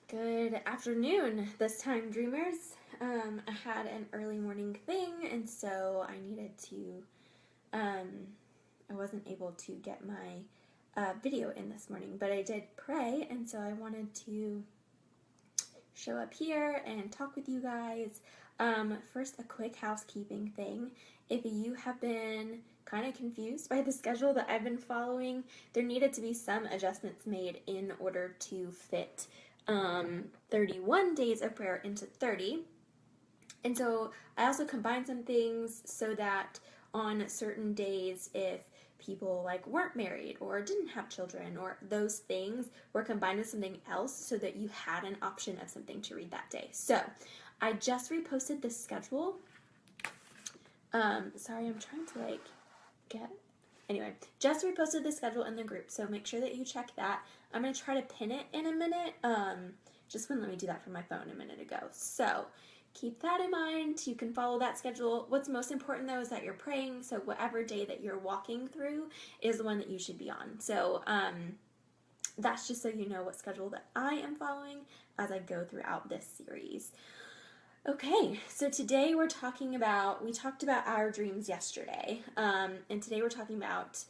Good afternoon, this time, dreamers. I had an early morning thing, and so I needed to. Um, I wasn't able to get my video in this morning, but I did pray, and so I wanted to show up here and talk with you guys. First, a quick housekeeping thing. If you have been kind of confused by the schedule that I've been following, there needed to be some adjustments made in order to fit 31 days of prayer into 30. And so I also combined some things so that on certain days, if people like weren't married or didn't have children or those things were combined with something else so that you had an option of something to read that day. So I just reposted this schedule. Sorry, I'm trying to get anyway, just reposted the schedule in the group, so make sure that you check that. I'm going to try to pin it in a minute. Just wouldn't let me do that from my phone a minute ago. So keep that in mind. You can follow that schedule. What's most important, though, is that you're praying, so whatever day that you're walking through is the one that you should be on. So that's just so you know what schedule that I am following as I go throughout this series. Okay, so today we talked about our dreams yesterday, and today we're talking about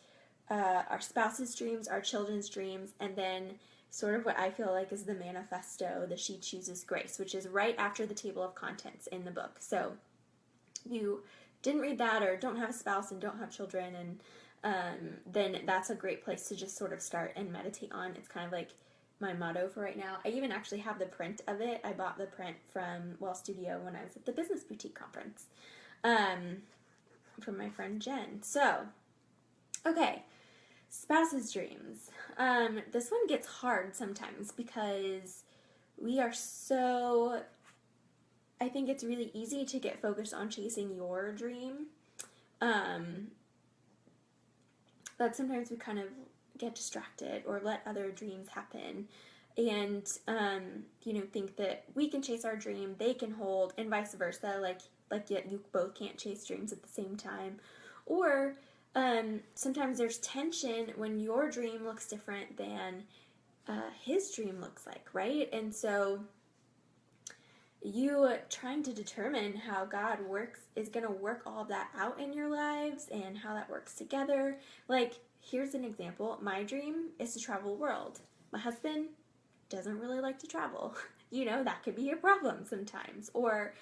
our spouse's dreams, our children's dreams, and then sort of what I feel like is the manifesto, the She Chooses Grace, which is right after the table of contents in the book. So if you didn't read that or don't have a spouse and don't have children, and then that's a great place to just sort of start and meditate on. It's kind of like my motto for right now. I even actually have the print of it. I bought the print from Well Studio when I was at the Business Boutique Conference from my friend Jen. So, okay, spouse's dreams. This one gets hard sometimes because we are so. I think it's really easy to get focused on chasing your dream. But sometimes we kind of get distracted or let other dreams happen and think that we can chase our dream, they can hold, and vice versa, like yet you both can't chase dreams at the same time. Or sometimes there's tension when your dream looks different than his dream looks like, right? And so you trying to determine how God is going to work all of that out in your lives and how that works together. Like, here's an example. My dream is to travel the world. My husband doesn't really like to travel. That could be a problem sometimes. Or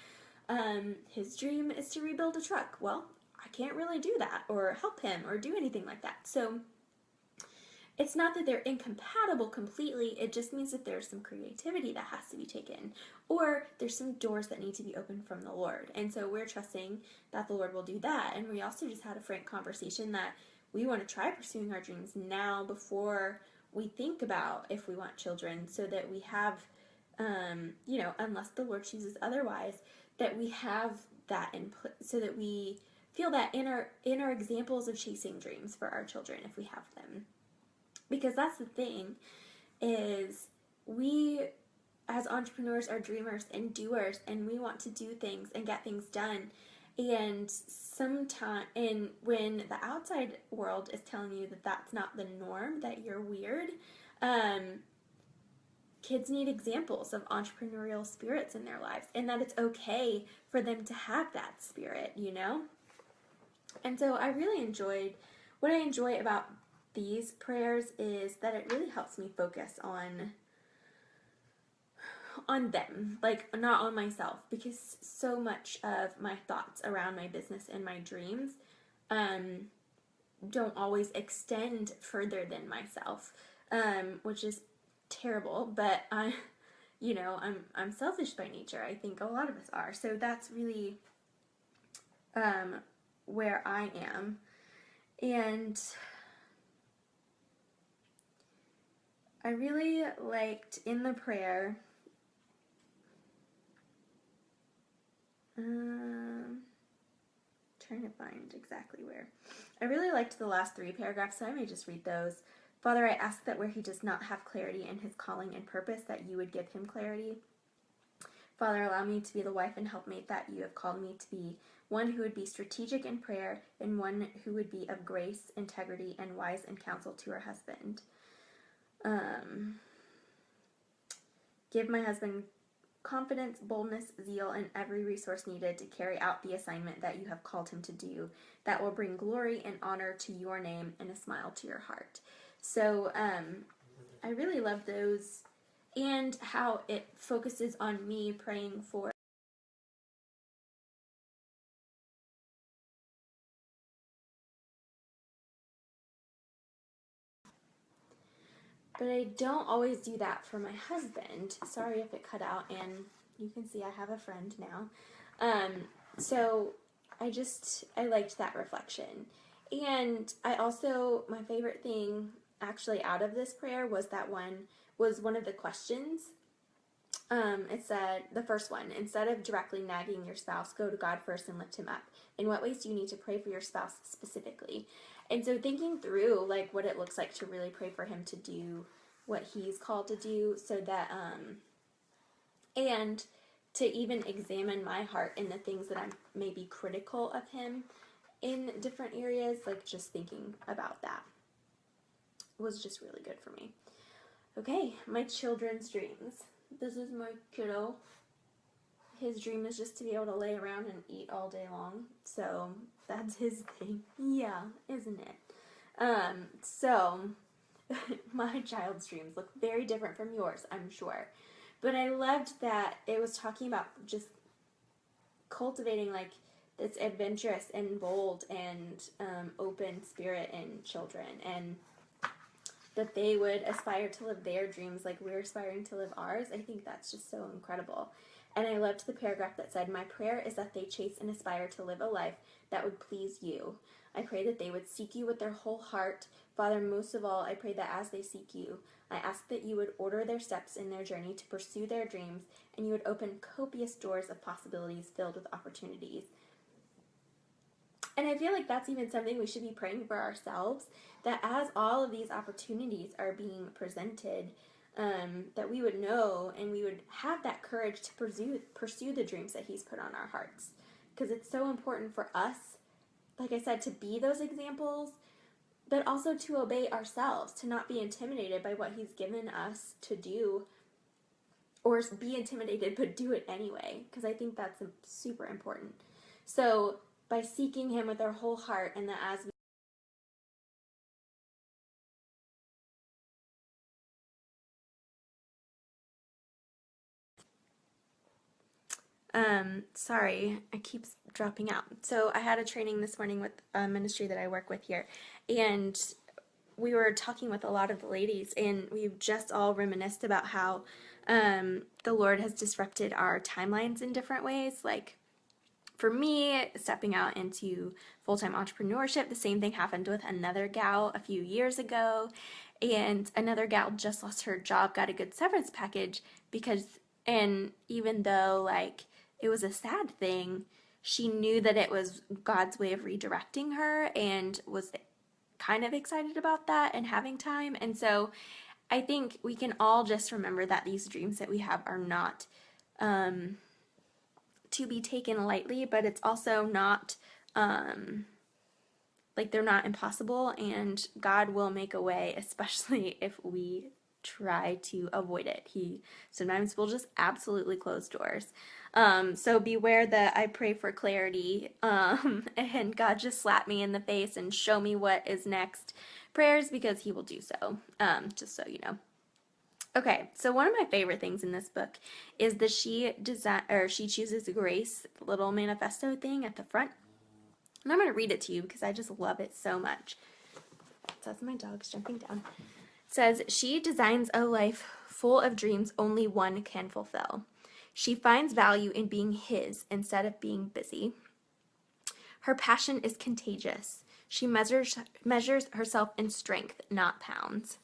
his dream is to rebuild a truck. Well, I can't really do that or help him or do anything like that. So it's not that they're incompatible completely, it just means that there's some creativity that has to be taken, or there's some doors that need to be opened from the Lord. And so we're trusting that the Lord will do that. And we also just had a frank conversation that we want to try pursuing our dreams now before we think about if we want children, so that we have, unless the Lord chooses otherwise, that we have that input, so that we feel that in our examples of chasing dreams for our children, if we have them. Because that's the thing, is we as entrepreneurs are dreamers and doers, and we want to do things and get things done. And when the outside world is telling you that that's not the norm, that you're weird, kids need examples of entrepreneurial spirits in their lives, and that it's okay for them to have that spirit, And so what I enjoy about these prayers is that it really helps me focus on them, like not on myself, because so much of my thoughts around my business and my dreams don't always extend further than myself, which is terrible, but I'm selfish by nature. I think a lot of us are. So that's really where I am. And I really liked in the prayer, trying to find exactly where. I really liked the last 3 paragraphs, so I may just read those. Father, I ask that where he does not have clarity in his calling and purpose, that you would give him clarity. Father, allow me to be the wife and helpmate that you have called me to be, one who would be strategic in prayer, and one who would be of grace, integrity, and wise in counsel to her husband. Give my husband confidence, boldness, zeal, and every resource needed to carry out the assignment that you have called him to do, that will bring glory and honor to your name and a smile to your heart. So I really love those, and how it focuses on me praying for. But I don't always do that for my husband. Sorry if it cut out, and you can see I have a friend now. So I liked that reflection. And I also, my favorite thing actually out of this prayer was one of the questions. It said, the first one, instead of directly nagging your spouse, go to God first and lift him up. In what ways do you need to pray for your spouse specifically? And so thinking through like what it looks like to really pray for him to do what he's called to do, so that and to even examine my heart in the things that I'm maybe critical of him in different areas, like just thinking about that was just really good for me. Okay, my children's dreams. This is my kiddo. His dream is just to be able to lay around and eat all day long. So that's his thing. Yeah, isn't it? So my child's dreams look very different from yours, I'm sure. But I loved that it was talking about just cultivating like this adventurous and bold and open spirit in children, and that they would aspire to live their dreams like we're aspiring to live ours. I think that's just so incredible. And I loved the paragraph that said, my prayer is that they chase and aspire to live a life that would please you. I pray that they would seek you with their whole heart. Father, most of all, I pray that as they seek you, I ask that you would order their steps in their journey to pursue their dreams, and you would open copious doors of possibilities filled with opportunities. And I feel like that's even something we should be praying for ourselves, that as all of these opportunities are being presented, that we would know and we would have that courage to pursue the dreams that he's put on our hearts. Because it's so important for us, like I said, to be those examples, but also to obey ourselves, to not be intimidated by what he's given us to do, or be intimidated but do it anyway, because I think that's super important. So by seeking him with our whole heart, and that as we sorry, I keep dropping out. So I had a training this morning with a ministry that I work with here, and we were talking with a lot of the ladies, and we've just all reminisced about how the Lord has disrupted our timelines in different ways. Like for me, stepping out into full-time entrepreneurship, the same thing happened with another gal a few years ago, and another gal just lost her job, got a good severance package and even though like it was a sad thing, she knew that it was God's way of redirecting her and was kind of excited about that and having time. And so I think we can all just remember that these dreams that we have are not to be taken lightly, but it's also not like they're not impossible, and God will make a way, especially if we try to avoid it. He sometimes will just absolutely close doors. So beware that I pray for clarity, and God just slap me in the face and show me what is next prayers, because he will do so, just so you know. Okay, so one of my favorite things in this book is the She Chooses Grace little manifesto thing at the front. And I'm going to read it to you because I just love it so much. It says, my dog's jumping down. It says, she designs a life full of dreams only one can fulfill. She finds value in being his instead of being busy. Her passion is contagious. She measures herself in strength, not pounds.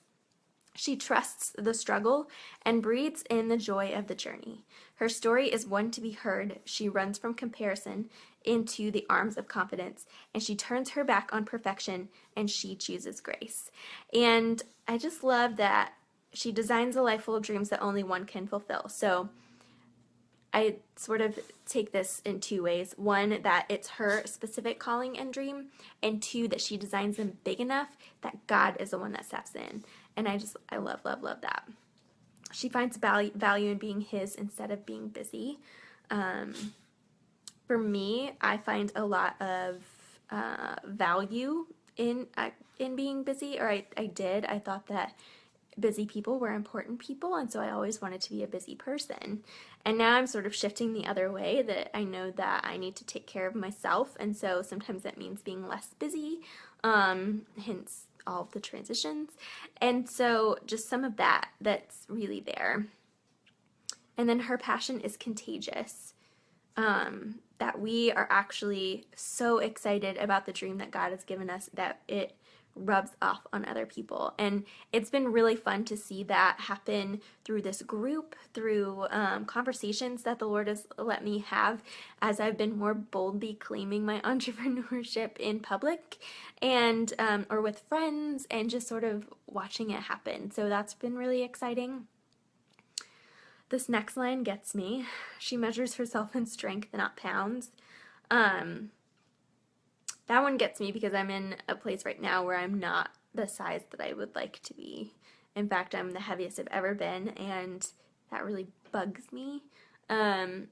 She trusts the struggle and breathes in the joy of the journey. Her story is one to be heard. She runs from comparison into the arms of confidence, and she turns her back on perfection, and she chooses grace. And I just love that she designs a life full of dreams that only one can fulfill. So I sort of take this in two ways. One, that it's her specific calling and dream, and two, that she designs them big enough that God is the one that steps in. And I love, love, love that. she finds value in being his instead of being busy. For me, I find a lot of value in being busy, or I did. I thought that busy people were important people, and so I always wanted to be a busy person. And now I'm sort of shifting the other way, that I know that I need to take care of myself, and so sometimes that means being less busy, hence all of the transitions. And so just some of that's really there. And then her passion is contagious. That we are actually so excited about the dream that God has given us that it rubs off on other people. And it's been really fun to see that happen through this group, through conversations that the Lord has let me have as I've been more boldly claiming my entrepreneurship in public, and or with friends, and just sort of watching it happen. So that's been really exciting. This next line gets me. She measures herself in strength, not pounds. That one gets me because I'm in a place right now where I'm not the size that I would like to be. In fact, I'm the heaviest I've ever been, and that really bugs me. And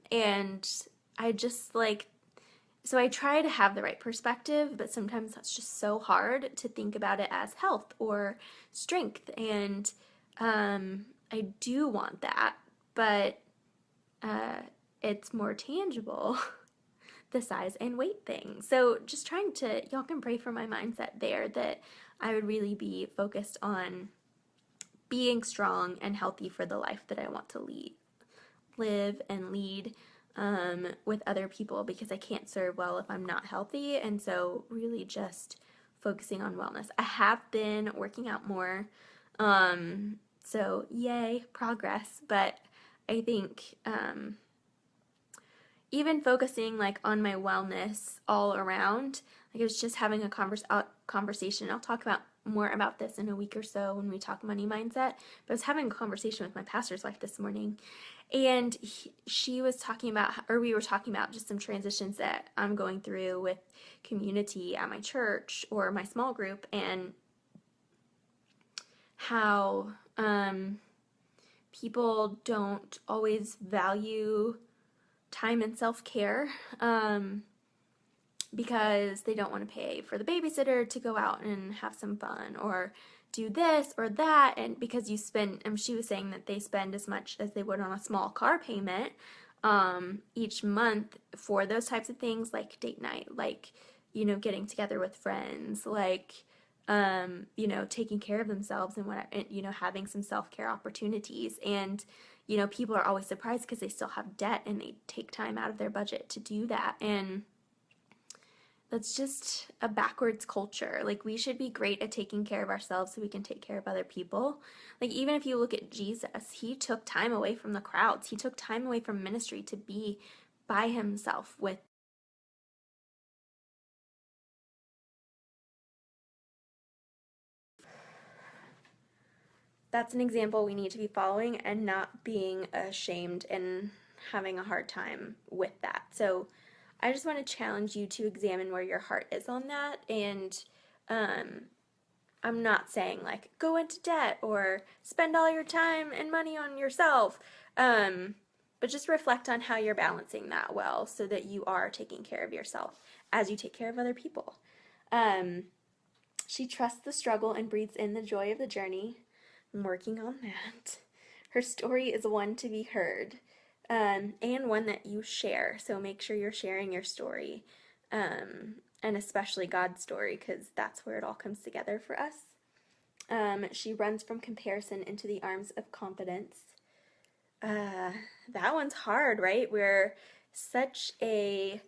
I just so I try to have the right perspective, but sometimes that's just so hard to think about it as health or strength. And I do want that, but it's more tangible, the size and weight thing. So just trying to, y'all can pray for my mindset there, that I would really be focused on being strong and healthy for the life that I want to live and lead with other people, because I can't serve well if I'm not healthy. And so really just focusing on wellness. I have been working out more, so yay, progress, but I think even focusing on my wellness all around, I was just having a conversation. I'll talk about more about this in a week or so when we talk money mindset, but I was having a conversation with my pastor's wife this morning, and she was talking about, or we were talking about just some transitions that I'm going through with community at my church or my small group, and how people don't always value time and self-care because they don't want to pay for the babysitter to go out and have some fun, or do this or that, and because you spend, she was saying that they spend as much as they would on a small car payment each month for those types of things, like date night, getting together with friends, taking care of themselves, and having some self-care opportunities. And people are always surprised because they still have debt and they take time out of their budget to do that. And that's just a backwards culture. We should be great at taking care of ourselves so we can take care of other people. Even if you look at Jesus, he took time away from the crowds. He took time away from ministry to be by himself with that's an example we need to be following, and not being ashamed and having a hard time with that. So I just want to challenge you to examine where your heart is on that. And I'm not saying go into debt or spend all your time and money on yourself, but just reflect on how you're balancing that well, so that you are taking care of yourself as you take care of other people. She trusts the struggle and breathes in the joy of the journey. I'm working on that. Her story is one to be heard, and one that you share. So make sure you're sharing your story, and especially God's story, because that's where it all comes together for us. She runs from comparison into the arms of confidence. That one's hard, right? We're such a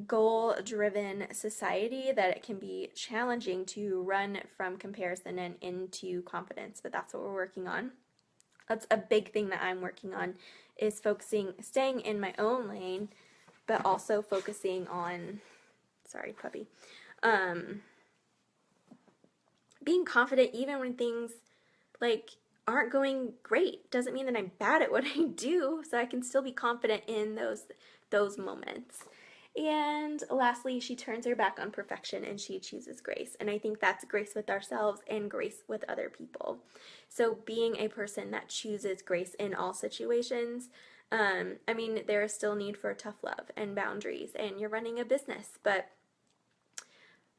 goal-driven society that it can be challenging to run from comparison and into confidence, but that's what we're working on. That's a big thing that I'm working on, is staying in my own lane, but also focusing on, sorry puppy, being confident even when things aren't going great. Doesn't mean that I'm bad at what I do, so I can still be confident in those moments. And lastly, she turns her back on perfection and she chooses grace. And I think that's grace with ourselves and grace with other people. So being a person that chooses grace in all situations, I mean, there is still need for tough love and boundaries, and you're running a business, but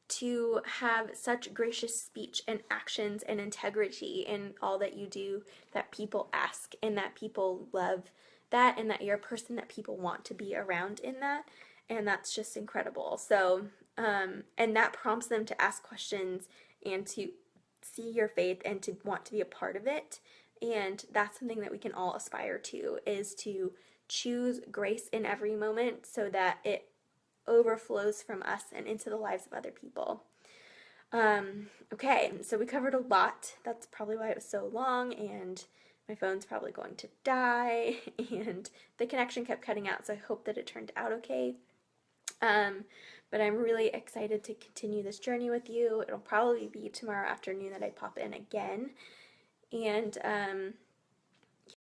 to have such gracious speech and actions and integrity in all that you do, that people ask and that people love that, and that you're a person that people want to be around in that. And that's just incredible. So, and that prompts them to ask questions and to see your faith and to want to be a part of it. And that's something that we can all aspire to, is to choose grace in every moment so that it overflows from us and into the lives of other people. Okay, so we covered a lot. That's probably why it was so long, and my phone's probably going to die, and the connection kept cutting out, so I hope that it turned out okay. But I'm really excited to continue this journey with you. It'll probably be tomorrow afternoon that I pop in again. And